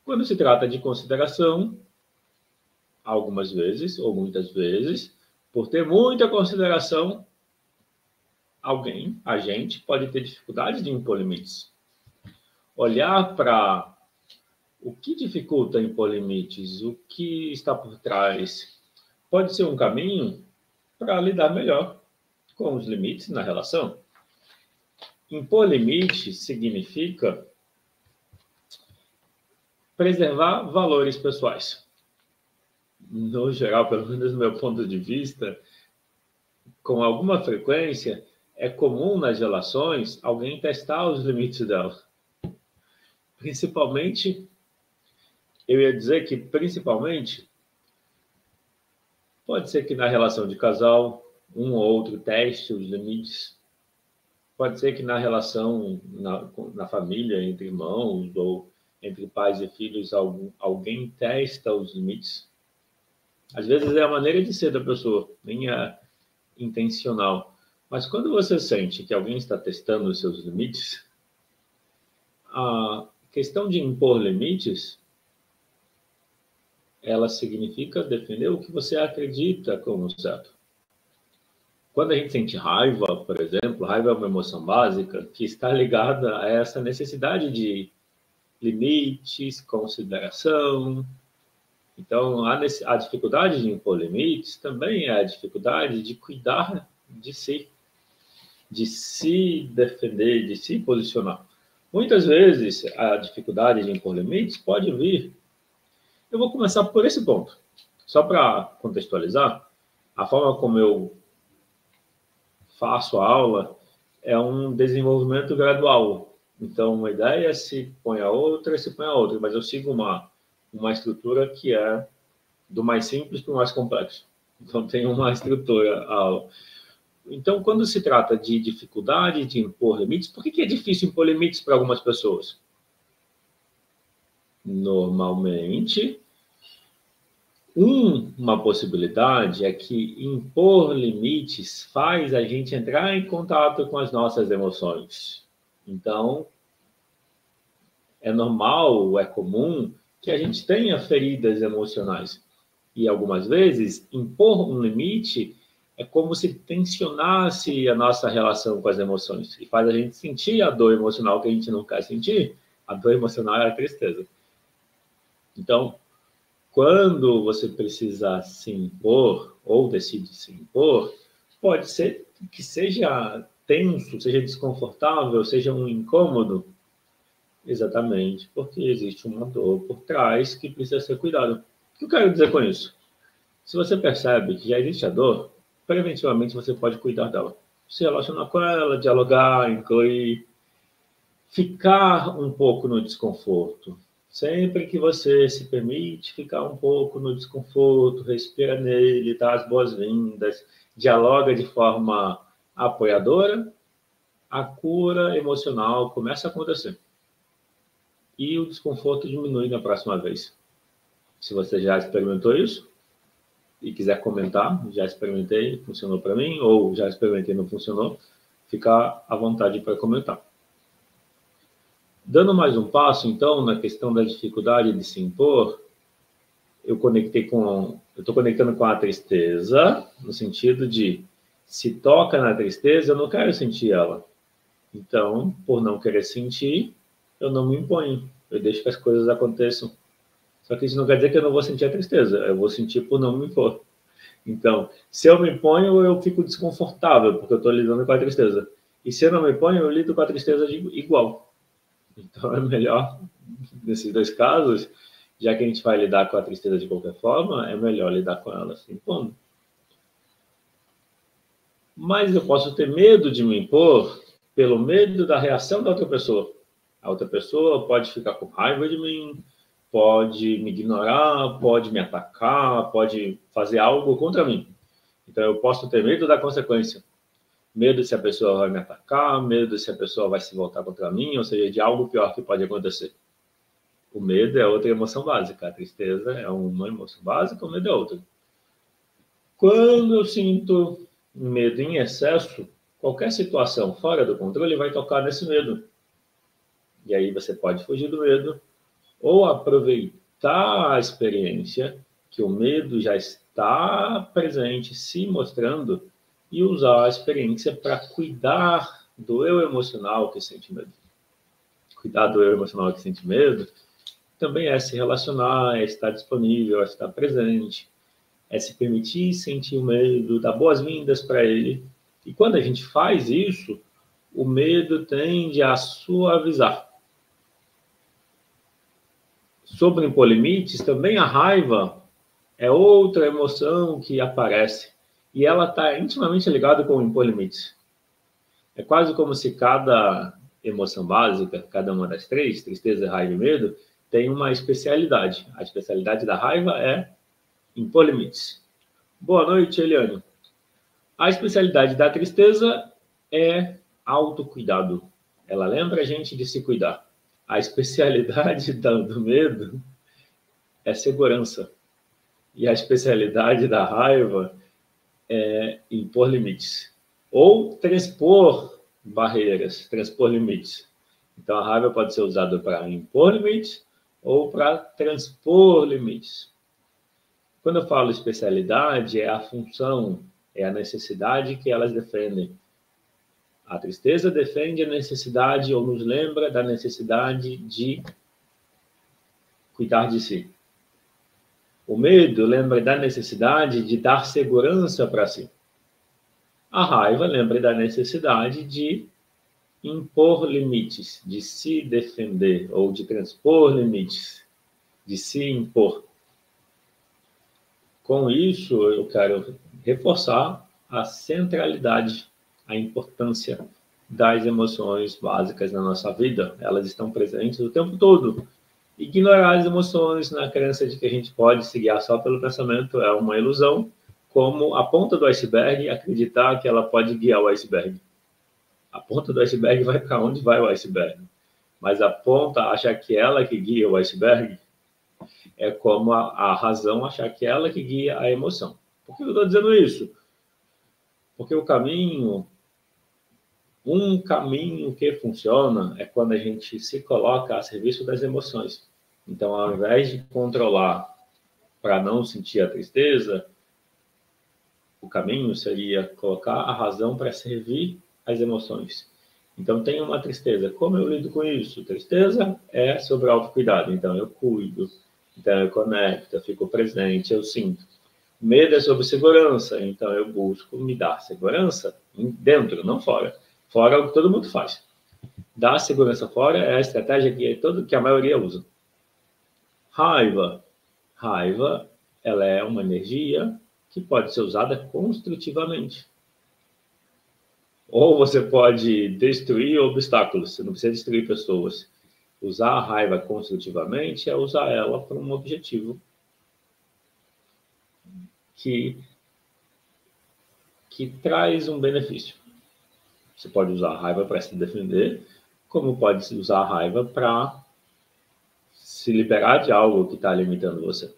Quando se trata de consideração, algumas vezes, ou muitas vezes, por ter muita consideração, a gente, pode ter dificuldade de impor limites. Olhar para o que dificulta impor limites, o que está por trás, pode ser um caminho para lidar melhor com os limites na relação. Impor limites significa preservar valores pessoais. No geral, pelo menos do meu ponto de vista, com alguma frequência, é comum nas relações alguém testar os limites dela. Principalmente, eu ia dizer que principalmente, pode ser que na relação de casal, um ou outro teste os limites. Pode ser que na relação, na família, entre irmãos ou entre pais e filhos, alguém testa os limites. Às vezes é a maneira de ser da pessoa, nem é intencional. Mas quando você sente que alguém está testando os seus limites, a questão de impor limites, ela significa defender o que você acredita como certo. Quando a gente sente raiva, por exemplo, raiva é uma emoção básica que está ligada a essa necessidade de limites, consideração. Então, a dificuldade de impor limites também é a dificuldade de cuidar de se defender, de se posicionar. Muitas vezes, a dificuldade de impor limites pode vir. Eu vou começar por esse ponto. Só para contextualizar, a forma como eu faço a aula é um desenvolvimento gradual. Então, uma ideia se põe a outra, mas eu sigo uma estrutura que é do mais simples para o mais complexo. Então, tem uma estrutura a aula. Então, quando se trata de dificuldade de impor limites, por que é difícil impor limites para algumas pessoas? Normalmente, uma possibilidade é que impor limites faz a gente entrar em contato com as nossas emoções. Então, é normal, é comum que a gente tenha feridas emocionais. E algumas vezes, impor um limite é como se tensionasse a nossa relação com as emoções e faz a gente sentir a dor emocional que a gente não quer sentir. A dor emocional é a tristeza. Então, quando você precisa se impor ou decide se impor, pode ser que seja tenso, seja desconfortável, seja um incômodo, exatamente porque existe uma dor por trás que precisa ser cuidado. O que eu quero dizer com isso? Se você percebe que já existe a dor, preventivamente você pode cuidar dela. Se relacionar com ela, dialogar, incluir, ficar um pouco no desconforto. Sempre que você se permite ficar um pouco no desconforto, respira nele, dá as boas-vindas, dialoga de forma apoiadora, a cura emocional começa a acontecer. E o desconforto diminui na próxima vez. Se você já experimentou isso e quiser comentar, já experimentei, funcionou para mim, ou já experimentei, não funcionou, fica à vontade para comentar. Dando mais um passo, então, na questão da dificuldade de se impor, eu estou conectando com a tristeza, no sentido de, se toca na tristeza, eu não quero sentir ela. Então, por não querer sentir, eu não me imponho, eu deixo que as coisas aconteçam. Só que isso não quer dizer que eu não vou sentir a tristeza, eu vou sentir por não me impor. Então, se eu me imponho, eu fico desconfortável, porque eu estou lidando com a tristeza. E se eu não me imponho, eu lido com a tristeza igual. Então, é melhor, nesses dois casos, já que a gente vai lidar com a tristeza de qualquer forma, é melhor lidar com ela se impondo. Mas eu posso ter medo de me impor pelo medo da reação da outra pessoa. A outra pessoa pode ficar com raiva de mim, pode me ignorar, pode me atacar, pode fazer algo contra mim. Então, eu posso ter medo da consequência. Medo se a pessoa vai me atacar, medo se a pessoa vai se voltar contra mim, ou seja, de algo pior que pode acontecer. O medo é outra emoção básica, a tristeza é uma emoção básica, o medo é outra. Quando eu sinto medo em excesso, qualquer situação fora do controle vai tocar nesse medo. E aí você pode fugir do medo, ou aproveitar a experiência que o medo já está presente, se mostrando, e usar a experiência para cuidar do eu emocional que sente medo. Cuidar do eu emocional que sente medo também é se relacionar, é estar disponível, é estar presente, é se permitir sentir o medo, dar boas-vindas para ele. E quando a gente faz isso, o medo tende a suavizar. Sobre impor limites, também a raiva é outra emoção que aparece. E ela está intimamente ligada com o impor limites. É quase como se cada emoção básica, cada uma das três, tristeza, raiva e medo, tem uma especialidade. A especialidade da raiva é impor limites. Boa noite, Eliane. A especialidade da tristeza é autocuidado. Ela lembra a gente de se cuidar. A especialidade do medo é segurança. E a especialidade da raiva é impor limites. Ou transpor barreiras, transpor limites. Então, a raiva pode ser usada para impor limites ou para transpor limites. Quando eu falo especialidade, é a função, é a necessidade que elas defendem. A tristeza defende a necessidade ou nos lembra da necessidade de cuidar de si. O medo lembra da necessidade de dar segurança para si. A raiva lembra da necessidade de impor limites, de se defender ou de transpor limites, de se impor. Com isso, eu quero reforçar a centralidade, a importância das emoções básicas na nossa vida. Elas estão presentes o tempo todo. Ignorar as emoções na crença de que a gente pode se guiar só pelo pensamento é uma ilusão, como a ponta do iceberg acreditar que ela pode guiar o iceberg. A ponta do iceberg vai para onde vai o iceberg. Mas a ponta acha que ela que guia o iceberg é como a razão achar que ela que guia a emoção. Por que eu estou dizendo isso? Porque um caminho que funciona é quando a gente se coloca a serviço das emoções. Então, ao invés de controlar para não sentir a tristeza, o caminho seria colocar a razão para servir as emoções. Então, tem uma tristeza. Como eu lido com isso? Tristeza é sobre autocuidado. Então, eu cuido. Então, eu conecto, eu fico presente, eu sinto. Medo é sobre segurança. Então, eu busco me dar segurança dentro, não fora. Fora é o que todo mundo faz. Dar segurança fora é a estratégia que a maioria usa. Raiva. Raiva, ela é uma energia que pode ser usada construtivamente. Ou você pode destruir obstáculos, você não precisa destruir pessoas. Usar a raiva construtivamente é usar ela para um objetivo que traz um benefício. Você pode usar a raiva para se defender, como pode usar a raiva para se liberar de algo que está limitando você.